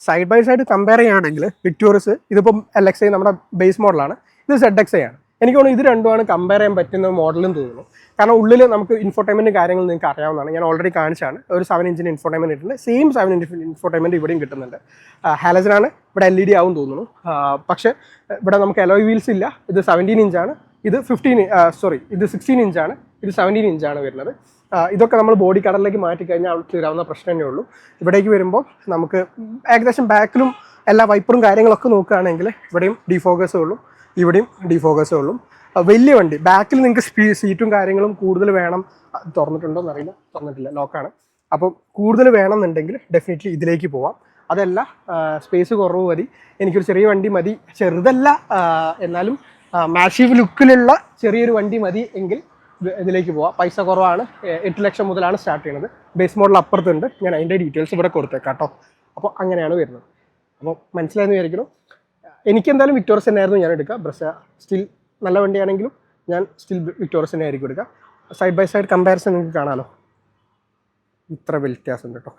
Side by side compare ചെയ്യുകയാണെങ്കിൽ victorious ഇതിപ്പം LXi നമ്മുടെ ബേസ് മോഡലാണ്, ഇത് ZXi ആണ്. എനിക്ക് തോന്നുന്നു ഇത് രണ്ടുമാണ് കമ്പയർ ചെയ്യാൻ പറ്റുന്ന മോഡലും തോന്നുന്നു. കാരണം ഉള്ളിൽ നമുക്ക് ഇൻഫോർടൈൻമെൻറ്റ് കാര്യങ്ങൾ നിങ്ങൾക്ക് അറിയാവുന്നതാണ്, ഞാൻ ഓൾറെഡി കാണിച്ചാണ്. ഒരു 7 ഇഞ്ചിന് ഇൻഫോർടൈൻമെൻറ്റ് ഇട്ടിട്ടുണ്ട്, സെയിം 7 ഇഞ്ച് ഇൻഫോർടൈൻമെൻറ്റ് ഇവിടെയും കിട്ടുന്നുണ്ട്. ഹാലജനാണ്, ഇവിടെ LED ആവും തോന്നുന്നു. പക്ഷേ ഇവിടെ നമുക്ക് അലോയ് വീൽസ് ഇല്ല. ഇത് 17 ഇഞ്ചാണ്, ഇത് 16 ഇഞ്ചാണ്, ഇത് 17 ഇഞ്ചാണ് വരുന്നത്. ഇതൊക്കെ നമ്മൾ ബോഡി കളറിലേക്ക് മാറ്റി കഴിഞ്ഞാൽ അവിടെ തീരാവുന്ന പ്രശ്നം തന്നെ ഉള്ളൂ. ഇവിടേക്ക് വരുമ്പോൾ നമുക്ക് ഏകദേശം ബാക്കിലും എല്ലാ വൈപ്പറും കാര്യങ്ങളൊക്കെ നോക്കുകയാണെങ്കിൽ ഇവിടെയും ഡിഫോക്കസേ ഉള്ളൂ, ഇവിടെയും ഡിഫോക്കസേ ഉള്ളൂ. വലിയ വണ്ടി ബാക്കിൽ നിങ്ങൾക്ക് സീറ്റും കാര്യങ്ങളും കൂടുതൽ വേണം. തുറന്നിട്ടുണ്ടോ എന്നറിയില്ല, തുറന്നിട്ടില്ല, ലോക്കാണ്. അപ്പം കൂടുതൽ വേണമെന്നുണ്ടെങ്കിൽ ഡെഫിനറ്റ്ലി ഇതിലേക്ക് പോവാം. അതല്ല സ്പേസ് കുറവ് മതി, എനിക്കൊരു ചെറിയ വണ്ടി മതി, ചെറുതല്ല എന്നാലും മാസീവ് ലുക്കിലുള്ള ചെറിയൊരു വണ്ടി മതി എങ്കിൽ ഇതിലേക്ക് പോവാം. പൈസ കുറവാണ്, 8 ലക്ഷം മുതലാണ് സ്റ്റാർട്ട് ചെയ്യുന്നത്. ബേസ് മോഡൽ അപ്പുറത്തുണ്ട്, ഞാൻ അതിൻ്റെ ഡീറ്റെയിൽസ് ഇവിടെ കൊടുത്തേക്കാം കേട്ടോ. അപ്പോൾ അങ്ങനെയാണ് വരുന്നത്. അപ്പോൾ മനസ്സിലായെന്ന് വിചാരിക്കണം. എനിക്കെന്തായാലും വിക്ടോറിയസ് തന്നെയായിരുന്നു ഞാൻ എടുക്കുക. ബ്രസ സ്റ്റിൽ നല്ല വണ്ടിയാണെങ്കിലും ഞാൻ സ്റ്റിൽ വിക്ടോറിയസ് തന്നെ ആയിരിക്കും എടുക്കുക. സൈഡ് ബൈ സൈഡ് കമ്പാരിസൺ നിങ്ങൾക്ക് കാണാമല്ലോ, ഇത്ര വ്യത്യാസം കേട്ടോ.